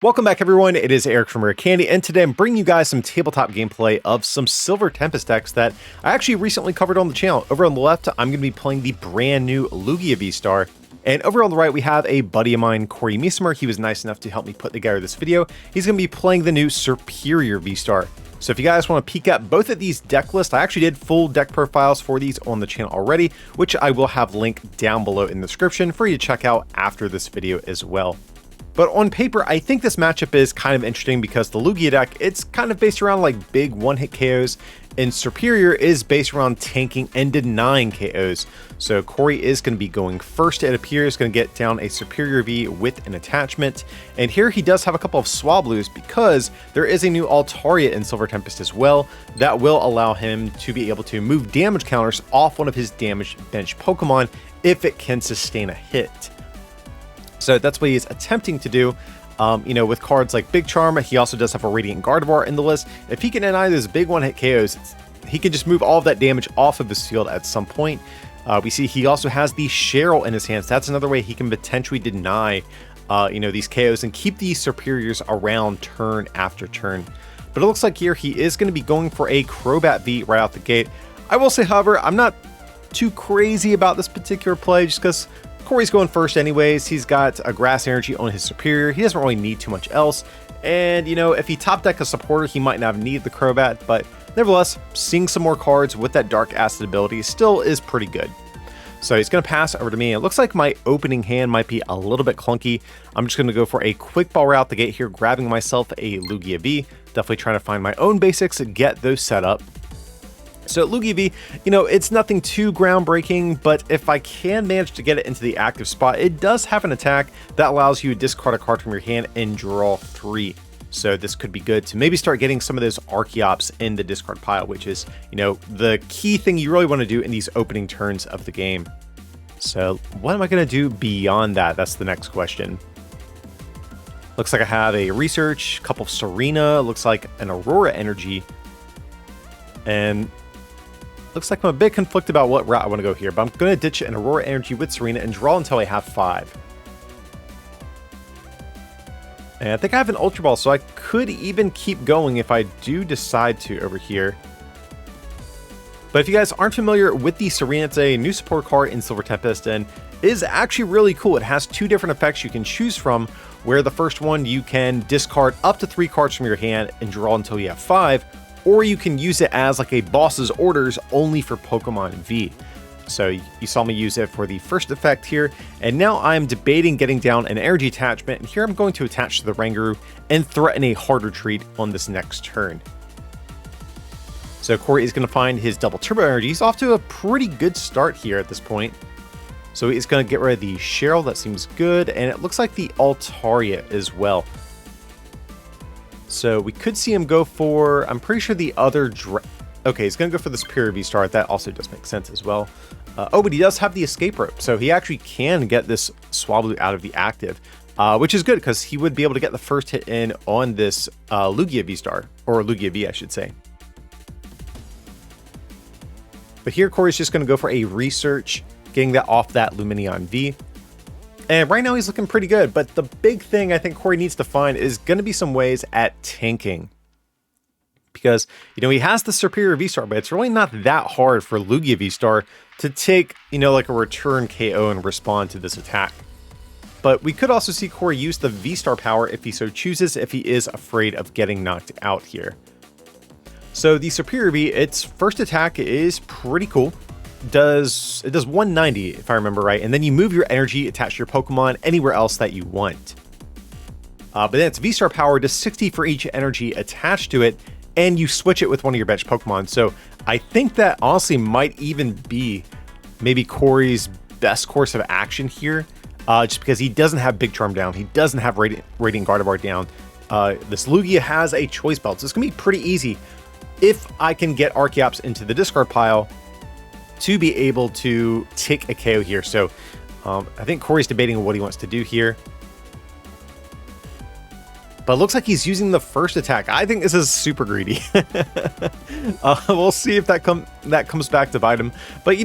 Welcome back everyone, it is Eric from Rare Candy, and today I'm bringing you guys some tabletop gameplay of some Silver Tempest decks that I actually recently covered on the channel. Over on the left, I'm going to be playing the brand new Lugia VSTAR, and over on the right we have a buddy of mine, Corey Misamer. He was nice enough to help me put together this video. He's going to be playing the new Serperior VSTAR. So if you guys want to peek at both of these deck lists, I actually did full deck profiles for these on the channel already, which I will have linked down below in the description for you to check out after this video as well. But on paper, I think this matchup is kind of interesting because the Lugia deck, it's kind of based around like big one-hit KOs, and Serperior is based around tanking and denying KOs. So Corey is going to be going first, it appears, going to get down a Serperior V with an attachment. And here he does have a couple of Swablues because there is a new Altaria in Silver Tempest as well that will allow him to be able to move damage counters off one of his damaged bench Pokemon if it can sustain a hit. So that's what he's attempting to do. With cards like Big Charm, he also does have a Radiant Gardevoir in the list. If he can deny those big one-hit KOs, he can just move all of that damage off of his field at some point. We see he also has the Cheryl in his hands. That's another way he can potentially deny, these KOs and keep these Serperiors around turn after turn. But it looks like here he is going to be going for a Crobat V right out the gate. I will say, however, I'm not too crazy about this particular play just because Corey's going first anyways. He's got a Grass Energy on his Serperior. He doesn't really need too much else. And, if he top deck a supporter, he might not need the Crobat, but nevertheless, seeing some more cards with that Dark Acid ability still is pretty good. So he's going to pass over to me. It looks like my opening hand might be a little bit clunky. I'm just going to go for a quick ball right out the gate here, grabbing myself a Lugia V. Definitely trying to find my own basics and get those set up. So Lugia V, it's nothing too groundbreaking, but if I can manage to get it into the active spot, it does have an attack that allows you to discard a card from your hand and draw 3. So this could be good to maybe start getting some of those Archeops in the discard pile, which is, the key thing you really want to do in these opening turns of the game. So what am I going to do beyond that? That's the next question. Looks like I have a Research, a couple of Serena, looks like an Aurora Energy, and looks like I'm a bit conflicted about what route I want to go here, but I'm going to ditch an Aurora Energy with Serena and draw until I have 5. And I think I have an Ultra Ball, so I could even keep going if I do decide to over here. But if you guys aren't familiar with the Serena, it's a new support card in Silver Tempest and is actually really cool. It has 2 different effects you can choose from, where the first one you can discard up to 3 cards from your hand and draw until you have 5. Or you can use it as like a boss's orders only for Pokemon V. So you saw me use it for the first effect here, and now I'm debating getting down an energy attachment, and here I'm going to attach to the Rangaroo and threaten a hard retreat on this next turn. So Corey is going to find his double turbo energy. He's off to a pretty good start here at this point. So he's going to get rid of the Cheryl, that seems good, and it looks like the Altaria as well. So we could see him go for, I'm pretty sure the other, okay, he's going to go for the Serperior VSTAR. That also does make sense as well. But he does have the escape rope, so he actually can get this Swablu out of the active, which is good because he would be able to get the first hit in on this Lugia VSTAR, or Lugia V, I should say. But here, Corey's just going to go for a Research, getting that off that Lumineon V. And right now he's looking pretty good, but the big thing I think Corey needs to find is going to be some ways at tanking. Because, he has the Serperior VSTAR, but it's really not that hard for Lugia VSTAR to take, like a return KO and respond to this attack. But we could also see Corey use the VSTAR power if he so chooses, if he is afraid of getting knocked out here. So the Serperior V, its first attack is pretty cool. It does 190 if I remember right, and then you move your energy attached to your Pokemon anywhere else that you want. But then its VSTAR power does 60 for each energy attached to it, and you switch it with one of your bench Pokemon. So I think that honestly might even be maybe Corey's best course of action here, just because he doesn't have Big Charm down, he doesn't have Radiant Gardevoir down. This Lugia has a Choice Belt, so it's gonna be pretty easy if I can get Archeops into the discard pile to be able to take a KO here. So I think Corey's debating what he wants to do here. But it looks like he's using the first attack. I think this is super greedy. We'll see if that comes back to bite him. But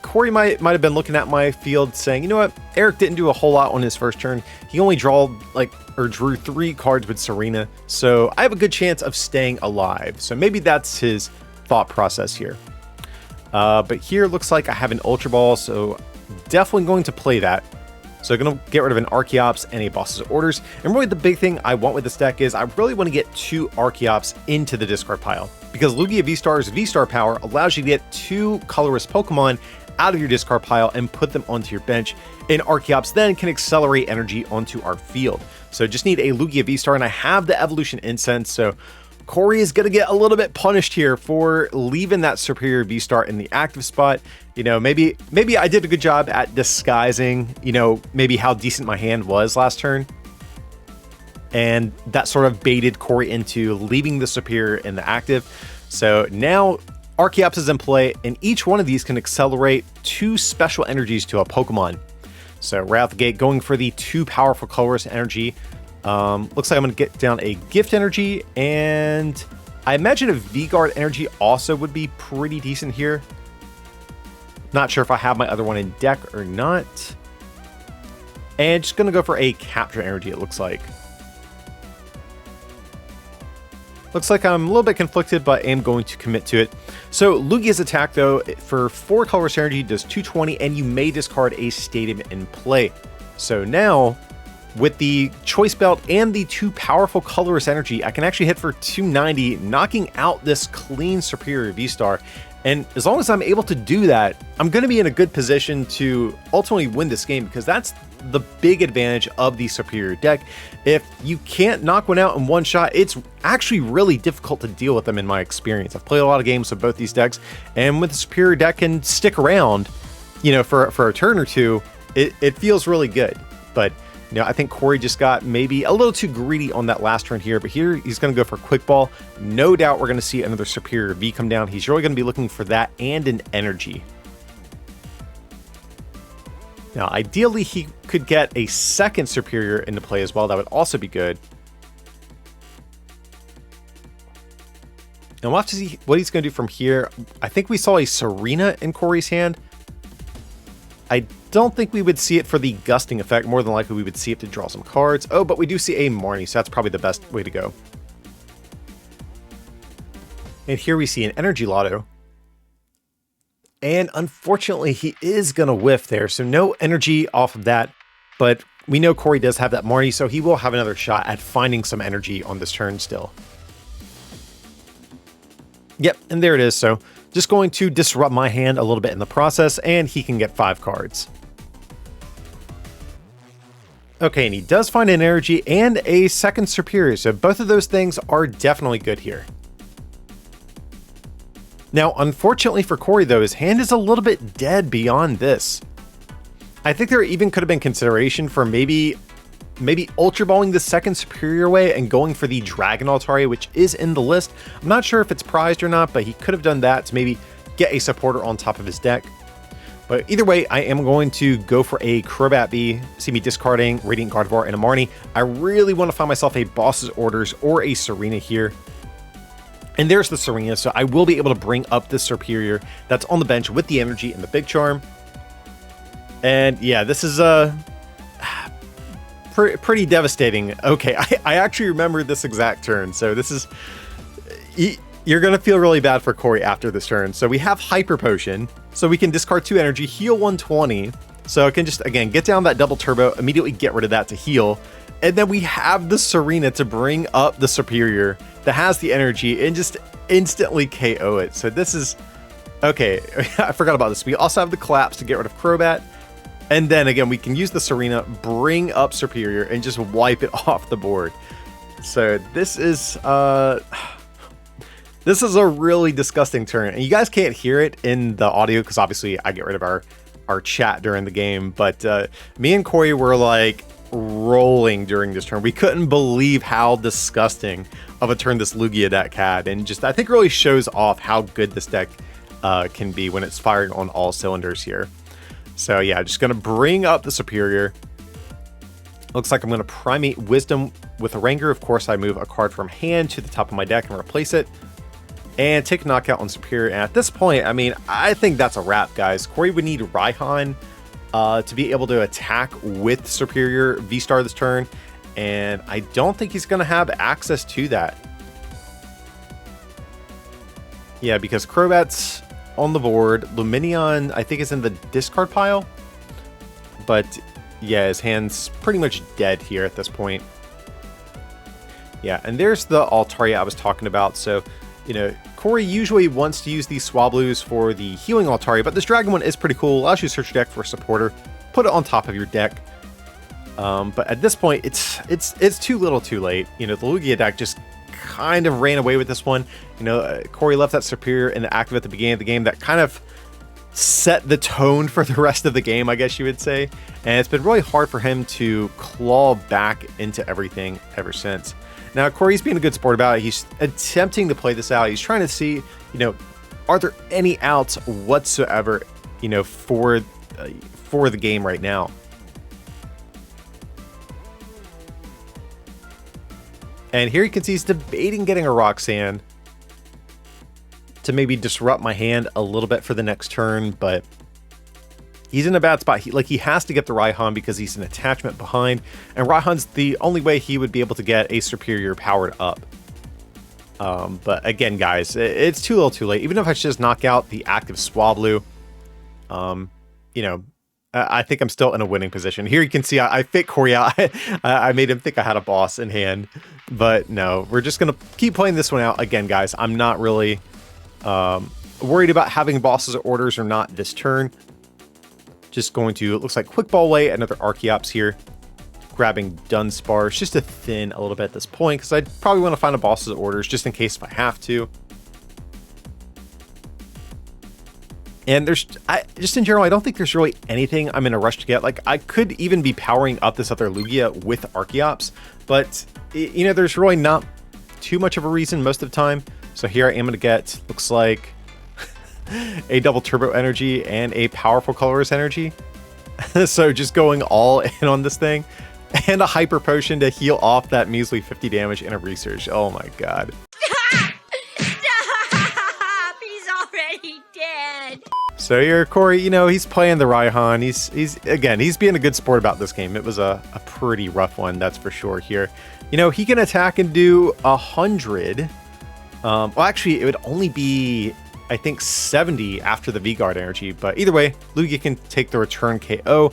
Corey might have been looking at my field saying, you know what, Eric didn't do a whole lot on his first turn. He only drew 3 cards with Serena, so I have a good chance of staying alive. So maybe that's his thought process here. But here looks like I have an Ultra Ball, so definitely going to play that. So I'm going to get rid of an Archeops and a Boss's Orders. And really the big thing I want with this deck is I really want to get 2 Archeops into the discard pile. Because Lugia VSTAR's V-Star power allows you to get 2 colorless Pokemon out of your discard pile and put them onto your bench. And Archeops then can accelerate energy onto our field. So just need a Lugia V-Star, and I have the Evolution Incense, so Corey is going to get a little bit punished here for leaving that Serperior VSTAR in the active spot. You know, maybe I did a good job at disguising, you know, maybe how decent my hand was last turn. And that sort of baited Corey into leaving the Serperior in the active. So now Archeops is in play, and each one of these can accelerate 2 special energies to a Pokemon. So right out the gate, going for the 2 powerful colorless energy. Looks like I'm going to get down a Gift Energy, and I imagine a V-Guard Energy also would be pretty decent here. Not sure if I have my other one in deck or not. And just going to go for a Capture Energy, it looks like. Looks like I'm a little bit conflicted, but I am going to commit to it. So Lugia's attack, though, for 4 colorless energy does 220, and you may discard a Stadium in play. So now, with the Choice Belt and the 2 powerful colorless energy, I can actually hit for 290, knocking out this clean Serperior VSTAR. And as long as I'm able to do that, I'm going to be in a good position to ultimately win this game, because that's the big advantage of the Serperior deck. If you can't knock one out in one shot, it's actually really difficult to deal with them in my experience. I've played a lot of games with both these decks, and with the Serperior deck can stick around, you know, for a turn or two, it feels really good. But you know, I think Corey just got maybe a little too greedy on that last turn here, but here he's going to go for Quick Ball. No doubt we're going to see another Serperior V come down. He's really going to be looking for that and an energy. Now, ideally, he could get a second Serperior into play as well. That would also be good. And we'll have to see what he's going to do from here. I think we saw a Serena in Corey's hand. I don't think we would see it for the gusting effect. More than likely, we would see it to draw some cards. Oh, but we do see a Marnie, so that's probably the best way to go. And here we see an Energy Lotto. And unfortunately, he is going to whiff there, so no energy off of that. But we know Corey does have that Marnie, so he will have another shot at finding some energy on this turn still. Yep, and there it is. So just going to disrupt my hand a little bit in the process, and he can get 5 cards. Okay, and he does find an energy and a second Serperior, so both of those things are definitely good here. Now, unfortunately for Corey, though, his hand is a little bit dead beyond this. I think there even could have been consideration for maybe Ultra Balling the second Serperior away and going for the Dragon Altari, which is in the list. I'm not sure if it's prized or not, but he could have done that to maybe get a supporter on top of his deck. But either way, I am going to go for a Crobat B, see me discarding Radiant Gardevoir and a Marnie. I really want to find myself a Boss's Orders or a Serena here. And there's the Serena, so I will be able to bring up the Serperior that's on the bench with the energy and the Big Charm. And yeah, this is pretty devastating. Okay, I actually remember this exact turn, so this is... You're going to feel really bad for Corey after this turn. So we have Hyper Potion, so we can discard 2 energy, heal 120. So I can just, again, get down that double turbo, immediately get rid of that to heal. And then we have the Serena to bring up the Serperior that has the energy and just instantly KO it. So this is... Okay, I forgot about this. We also have the Collapse to get rid of Crobat. And then again, we can use the Serena, bring up Serperior, and just wipe it off the board. So this is... This is a really disgusting turn, and you guys can't hear it in the audio because obviously I get rid of our chat during the game, but me and Corey were like rolling during this turn. We couldn't believe how disgusting of a turn this Lugia deck had, and just I think really shows off how good this deck can be when it's firing on all cylinders here. So yeah, just going to bring up the Serperior. Looks like I'm going to Primate Wisdom with a Ranger. Of course, I move a card from hand to the top of my deck and replace it. and take a knockout on Serperior. And at this point, I mean, I think that's a wrap, guys. Corey would need Raihan to be able to attack with Serperior VSTAR this turn, and I don't think he's going to have access to that. Yeah, because Crobat's on the board. Lumineon, I think, is in the discard pile, but yeah, his hand's pretty much dead here at this point. Yeah, and there's the Altaria I was talking about. So, you know, Corey usually wants to use these Swablues for the healing Altaria, but this Dragon one is pretty cool. Allows you to search your deck for a supporter, put it on top of your deck. But at this point, it's too little too late. You know, the Lugia deck just kind of ran away with this one. You know, Corey left that Serperior in the active at the beginning of the game that kind of set the tone for the rest of the game, I guess you would say. And it's been really hard for him to claw back into everything ever since. Now, Corey's being a good sport about it. He's attempting to play this out. He's trying to see, you know, are there any outs whatsoever, you know, for the game right now. And here you can see he's debating getting a Roxanne to maybe disrupt my hand a little bit for the next turn, but he's in a bad spot. He has to get the Raihan because he's an attachment behind, and Raihan's the only way he would be able to get a Serperior powered up. But again, guys, it's too little too late. Even if I just knock out the active Swablu, you know, I think I'm still in a winning position. Here you can see I fit Corey out. I made him think I had a boss in hand, but no, we're just going to keep playing this one out. Again, guys, I'm not really worried about having bosses or orders or not this turn. Just going to, it looks like Quick Ball away, another Archeops here. Grabbing Dunsparce just to thin a little bit at this point, because I'd probably want to find a bosses or orders just in case if I have to. And there's, just in general, I don't think there's really anything I'm in a rush to get. Like, I could even be powering up this other Lugia with Archeops, but, you know, there's really not too much of a reason most of the time. So here I am going to get, looks like, a double Turbo Energy and a powerful Colorless Energy. So just going all in on this thing. And a Hyper Potion to heal off that measly 50 damage in a Research. Oh my god. Stop! He's already dead. So here, Corey, you know, he's playing the Raihan. He's being a good sport about this game. It was a pretty rough one, that's for sure here. You know, he can attack and do 100. Well, actually, it would only be, I think, 70 after the V-Guard energy. But either way, Lugia can take the return KO.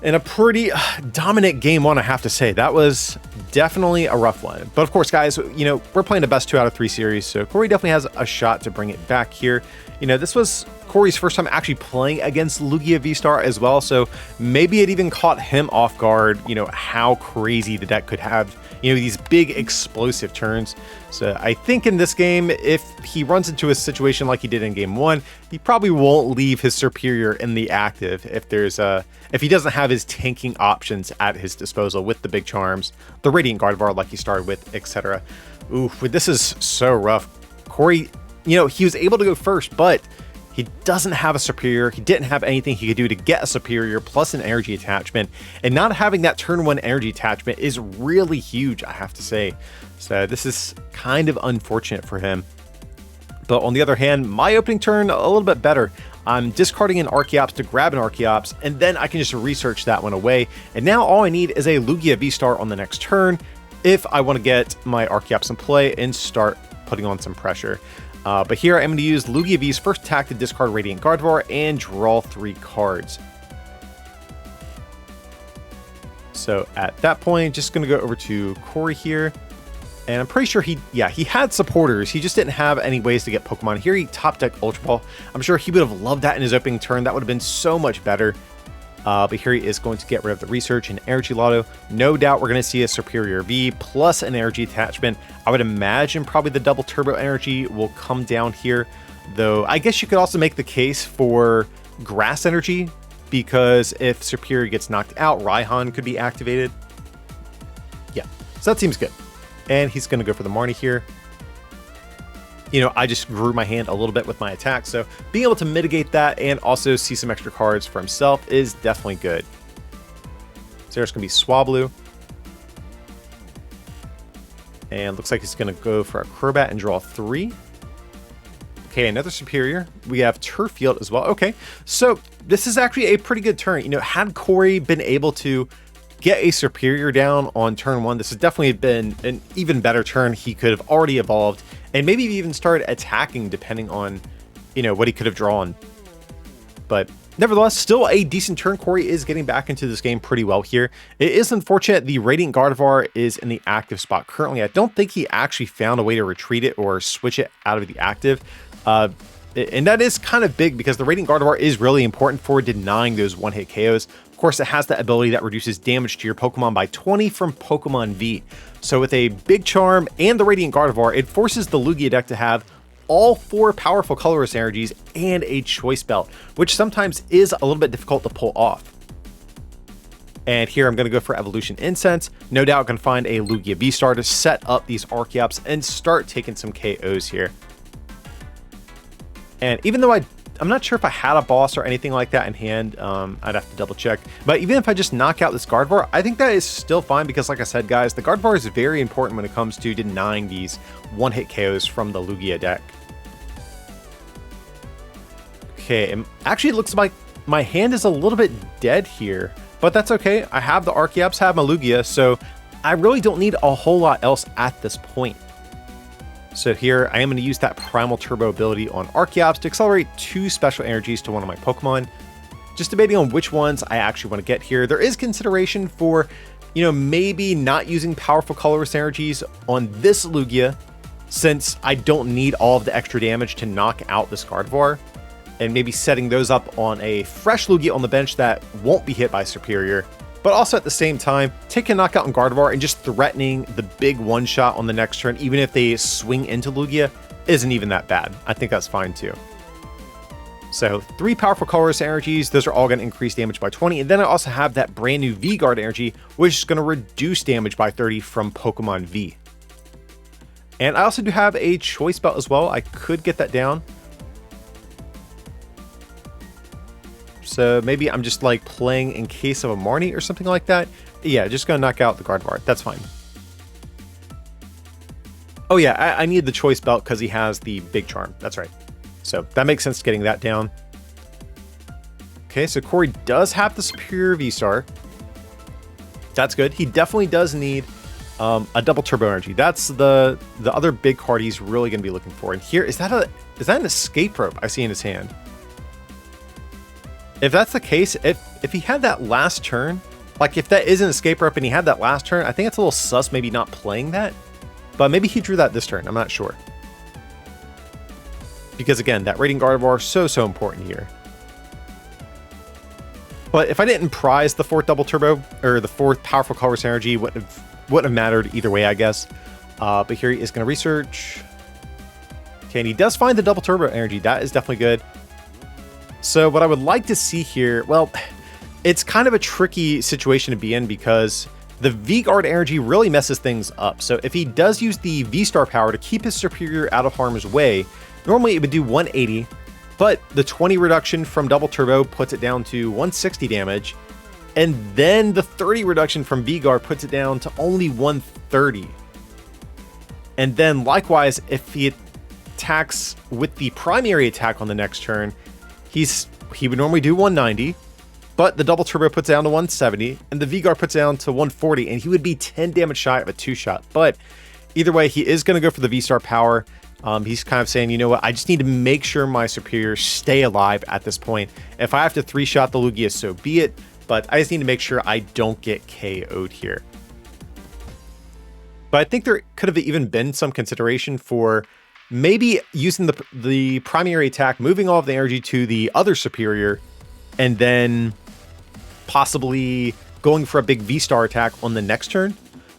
In a pretty dominant game one, I have to say. That was definitely a rough one. But of course, guys, you know, we're playing the best 2 out of 3 series, so Corey definitely has a shot to bring it back here. You know, this was Corey's first time actually playing against Lugia VSTAR as well, so maybe it even caught him off guard, you know, how crazy the deck could have, you know, these big explosive turns. So I think in this game, if he runs into a situation like he did in game 1, he probably won't leave his Serperior in the active if he doesn't have his tanking options at his disposal with the big charms, the Radiant Gardevoir like he started with, etc. Oof, this is so rough. Corey, you know, he was able to go first, but he doesn't have a Serperior. He didn't have anything he could do to get a Serperior plus an energy attachment. And not having that turn 1 energy attachment is really huge, I have to say. So this is kind of unfortunate for him. But on the other hand, my opening turn, a little bit better. I'm discarding an Archeops to grab an Archeops, and then I can just research that one away. And now all I need is a Lugia VSTAR on the next turn if I want to get my Archeops in play and start putting on some pressure. But here I'm going to use Lugia V's first attack to discard Radiant Gardevoir and draw 3 cards. So at that point, just going to go over to Corey here. And I'm pretty sure he had supporters. He just didn't have any ways to get Pokemon. Here he top deck Ultra Ball. I'm sure he would have loved that in his opening turn. That would have been so much better. But here he is going to get rid of the Research and Energy Lotto. No doubt we're going to see a Serperior V plus an energy attachment. I would imagine probably the double Turbo Energy will come down here. Though I guess you could also make the case for Grass Energy, because if Serperior gets knocked out, Raihan could be activated. Yeah, so that seems good. And he's going to go for the Marnie here. You know, I just grew my hand a little bit with my attack, so being able to mitigate that and also see some extra cards for himself is definitely good. So there's going to be Swablu. And looks like he's going to go for a Crobat and draw 3. Okay, another Serperior. We have Turf Field as well. Okay, so this is actually a pretty good turn. You know, had Corey been able to get a Serperior down on turn 1, this has definitely been an even better turn. He could have already evolved and maybe even started attacking depending on, you know, what he could have drawn. But nevertheless, still a decent turn. Corey is getting back into this game pretty well here. It is unfortunate the Radiant Gardevoir is in the active spot currently. I don't think he actually found a way to retreat it or switch it out of the active. And that is kind of big because the Radiant Gardevoir is really important for denying those one-hit KOs. Of course, it has that ability that reduces damage to your Pokemon by 20 from Pokemon V. So with a Big Charm and the Radiant Gardevoir, it forces the Lugia deck to have all 4 powerful colorless energies and a choice belt, which sometimes is a little bit difficult to pull off. And here I'm going to go for Evolution Incense. No doubt I can find a Lugia VSTAR to set up these Archeops and start taking some KOs here. And even though I'm not sure if I had a boss or anything like that in hand, I'd have to double check. But even if I just knock out this Gardevoir, I think that is still fine because like I said, guys, the Gardevoir is very important when it comes to denying these one-hit KOs from the Lugia deck. Okay, and actually it looks like my hand is a little bit dead here, but that's okay. I have the Archeops, have my Lugia, so I really don't need a whole lot else at this point. So here I am going to use that Primal Turbo ability on Archeops to accelerate 2 special energies to one of my Pokemon. Just debating on which ones I actually want to get here. There is consideration for, you know, maybe not using powerful colorless energies on this Lugia, since I don't need all of the extra damage to knock out this Gardevoir, and maybe setting those up on a fresh Lugia on the bench that won't be hit by Serperior. But also at the same time, taking a knockout on Gardevoir and just threatening the big one-shot on the next turn, even if they swing into Lugia, isn't even that bad. I think that's fine too. So 3 powerful colorless energies, those are all going to increase damage by 20. And then I also have that brand new V-Guard energy, which is going to reduce damage by 30 from Pokemon V. And I also do have a choice belt as well. I could get that down. So maybe I'm just like playing in case of a Marnie or something like that. Yeah, just gonna knock out the Gardevoir. That's fine. Oh yeah, I need the choice belt because he has the Big Charm. That's right. So that makes sense getting that down. Okay, so Corey does have the Serperior VSTAR. That's good. He definitely does need a double turbo energy. That's the other big card he's really gonna be looking for. And here, is that an escape rope I see in his hand? If that's the case, if he had that last turn, like if that is an escape rope and he had that last turn, I think it's a little sus maybe not playing that. But maybe he drew that this turn, I'm not sure. Because again, that Radiant Gardevoir is so important here. But if I didn't prize the 4th double turbo, or the 4th powerful colorless energy, wouldn't have mattered either way, I guess. But here he is going to research. Okay, and he does find the double turbo energy. That is definitely good. So what I would like to see here, well, it's kind of a tricky situation to be in because the V-Guard energy really messes things up. So if he does use the V-Star power to keep his Serperior out of harm's way, normally it would do 180, but the 20 reduction from Double Turbo puts it down to 160 damage, and then the 30 reduction from V-Guard puts it down to only 130. And then likewise, if he attacks with the primary attack on the next turn, he would normally do 190, but the Double Turbo puts down to 170, and the V-Guard puts down to 140, and he would be 10 damage shy of a 2-shot. But either way, he is going to go for the V-Star power. He's kind of saying, you know what, I just need to make sure my Serperiors stay alive at this point. If I have to 3-shot the Lugia, so be it, but I just need to make sure I don't get KO'd here. But I think there could have even been some consideration for maybe using the primary attack, moving all of the energy to the other Serperior, and then possibly going for a big V-Star attack on the next turn.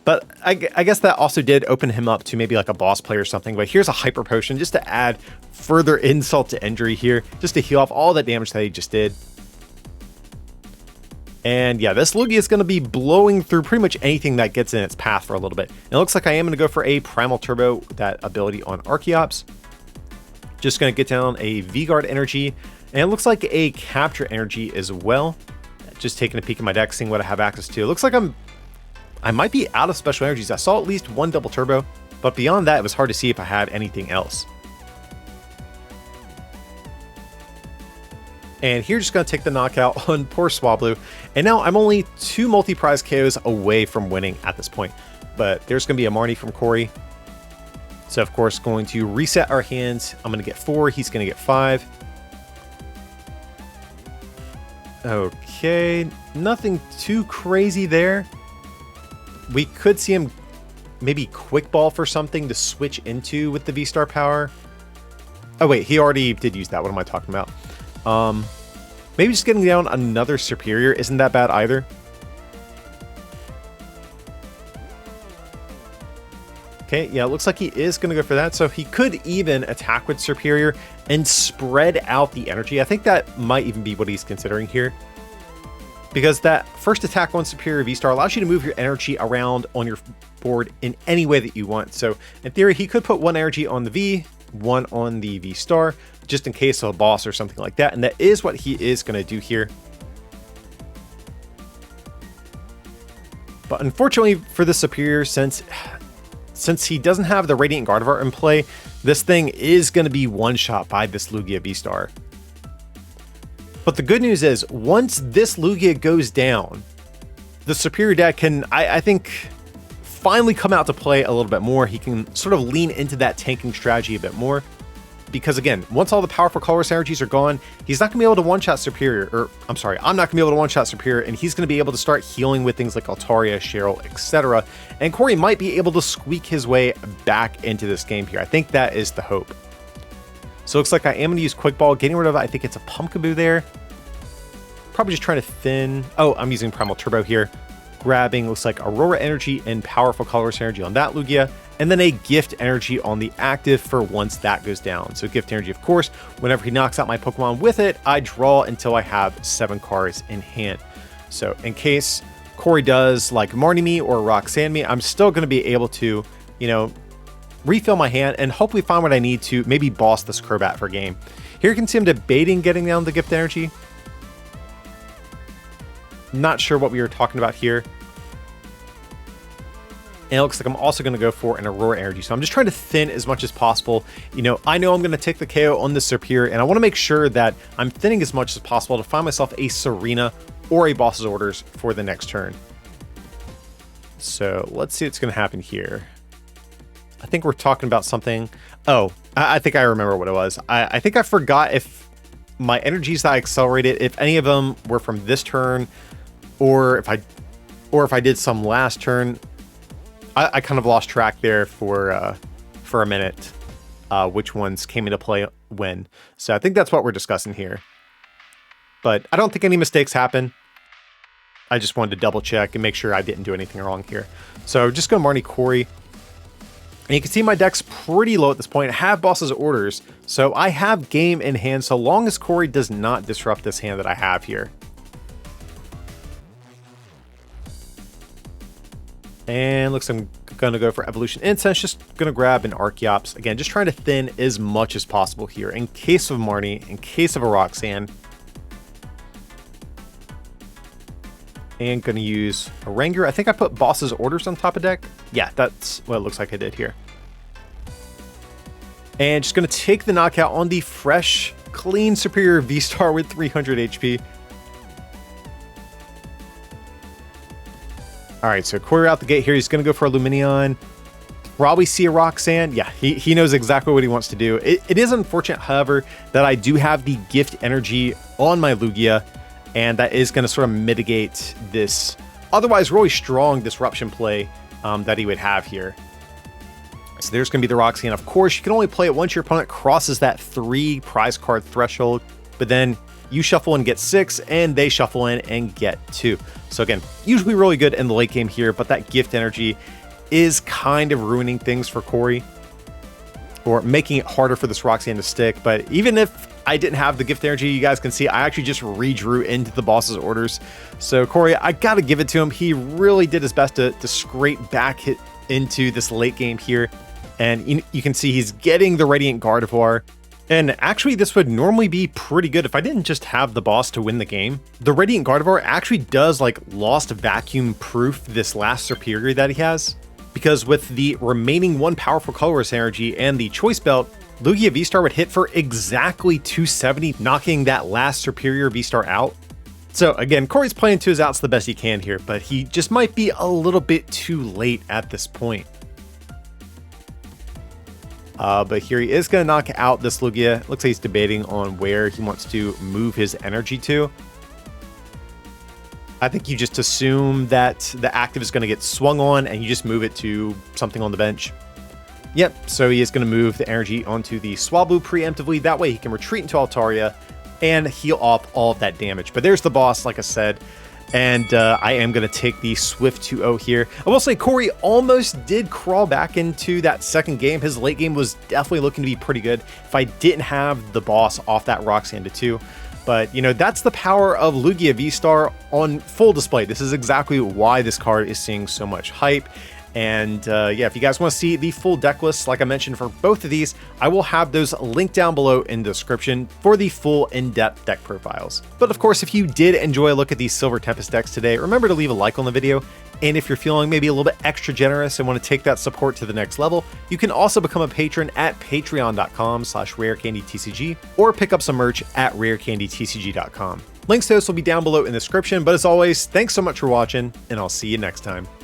But I guess that also did open him up to maybe like a boss play or something. But here's a Hyper Potion just to add further insult to injury here, just to heal off all that damage that he just did. And yeah, this Lugia is going to be blowing through pretty much anything that gets in its path for a little bit. And it looks like I am going to go for a Primal Turbo, that ability on Archeops. Just going to get down a V-Guard energy. And it looks like a Capture energy as well. Just taking a peek at my deck, seeing what I have access to. It looks like I might be out of special energies. I saw at least one Double Turbo, but beyond that, it was hard to see if I had anything else. And here, just going to take the knockout on poor Swablu. And now I'm only 2 multi-prize KOs away from winning at this point. But there's going to be a Marnie from Corey. So, of course, going to reset our hands. I'm going to get 4. He's going to get 5. Okay. Nothing too crazy there. We could see him maybe quick ball for something to switch into with the V-Star power. Oh, wait. He already did use that. What am I talking about? Maybe just getting down another Serperior isn't that bad either. Okay, yeah, it looks like he is going to go for that. So he could even attack with Serperior and spread out the energy. I think that might even be what he's considering here. Because that first attack on Serperior V-Star allows you to move your energy around on your board in any way that you want. So in theory, he could put 1 energy on the V, 1 on the V-Star, just in case of a boss or something like that. And that is what he is going to do here. But unfortunately for the Serperior, since he doesn't have the Radiant Gardevoir in play, this thing is going to be one-shot by this Lugia VSTAR. But the good news is, once this Lugia goes down, the Serperior deck can, I think, finally come out to play a little bit more. He can sort of lean into that tanking strategy a bit more. Because again, once all the powerful colorless energies are gone, he's not going to be able to one-shot Serperior, or I'm sorry, I'm not going to be able to one-shot Serperior, and he's going to be able to start healing with things like Altaria, Cheryl, etc. And Corey might be able to squeak his way back into this game here. I think that is the hope. So it looks like I am going to use Quick Ball, getting rid of, I think it's a Pumpkaboo there. Probably just trying to thin, oh, I'm using Primal Turbo here. Grabbing, looks like Aurora Energy and Powerful Colorless Energy on that Lugia, and then a Gift Energy on the active for once that goes down. So Gift Energy, of course, whenever he knocks out my Pokemon with it, I draw until I have 7 cards in hand. So in case Corey does like Marnie me or Roxanne me, I'm still going to be able to, you know, refill my hand and hopefully find what I need to maybe boss this Crobat for game. Here you can see him debating getting down the Gift Energy. Not sure what we were talking about here. And it looks like I'm also going to go for an Aurora Energy. So I'm just trying to thin as much as possible. You know I'm going to take the KO on the Serperior, and I want to make sure that I'm thinning as much as possible to find myself a Serena or a Boss's Orders for the next turn. So let's see what's going to happen here. I think we're talking about something. Oh, I think I remember what it was. I think I forgot if my energies that I accelerated, if any of them were from this turn, or if I did some last turn. I kind of lost track there for a minute, which ones came into play when. So I think that's what we're discussing here. But I don't think any mistakes happen. I just wanted to double check and make sure I didn't do anything wrong here. So just go Marnie Corey. And you can see my deck's pretty low at this point. I have Boss's Orders, so I have game in hand so long as Corey does not disrupt this hand that I have here. And looks like I'm going to go for Evolution Incense. Just going to grab an Archeops. Again, just trying to thin as much as possible here in case of Marnie, in case of a Roxanne. And going to use a Ranger. I think I put Boss's Orders on top of deck. Yeah, that's what it looks like I did here. And just going to take the knockout on the fresh, clean Serperior VSTAR with 300 HP. All right, so Corey out the gate here. He's going to go for a Lumineon. Probably see a Roxanne. Yeah, he knows exactly what he wants to do. It is unfortunate, however, that I do have the Gift Energy on my Lugia, and that is going to sort of mitigate this otherwise really strong Disruption play that he would have here. So there's going to be the Roxanne. Of course, you can only play it once your opponent crosses that 3 prize card threshold, but then you shuffle and get 6, and they shuffle in and get 2. So again, usually really good in the late game here, but that Gift Energy is kind of ruining things for Corey, or making it harder for this Roxanne to stick. But even if I didn't have the Gift Energy, you guys can see I actually just redrew into the Boss's Orders. So Corey, I got to give it to him. He really did his best to scrape back into this late game here. And you can see he's getting the Radiant Gardevoir. And actually, this would normally be pretty good if I didn't just have the boss to win the game. The Radiant Gardevoir actually does like Lost Vacuum proof this last Serperior that he has. Because with the remaining 1 powerful colorless energy and the Choice Belt, Lugia VSTAR would hit for exactly 270, knocking that last Serperior VSTAR out. So again, Corey's playing to his outs the best he can here, but he just might be a little bit too late at this point. But here he is going to knock out this Lugia. Looks like he's debating on where he wants to move his energy to. I think you just assume that the active is going to get swung on and you just move it to something on the bench. Yep, so he is going to move the energy onto the Swablu preemptively. That way he can retreat into Altaria and heal off all of that damage. But there's the boss, like I said. And I am going to take the Swift 2-0 here. I will say Corey almost did crawl back into that second game. His late game was definitely looking to be pretty good if I didn't have the boss off that Roxanne to 2. But, you know, that's the power of Lugia VSTAR on full display. This is exactly why this card is seeing so much hype. And yeah, if you guys want to see the full deck list, like I mentioned for both of these, I will have those linked down below in the description for the full in-depth deck profiles. But of course, if you did enjoy a look at these Silver Tempest decks today, remember to leave a like on the video. And if you're feeling maybe a little bit extra generous and want to take that support to the next level, you can also become a patron at patreon.com/rarecandytcg or pick up some merch at rarecandytcg.com. Links to this will be down below in the description, but as always, thanks so much for watching, and I'll see you next time.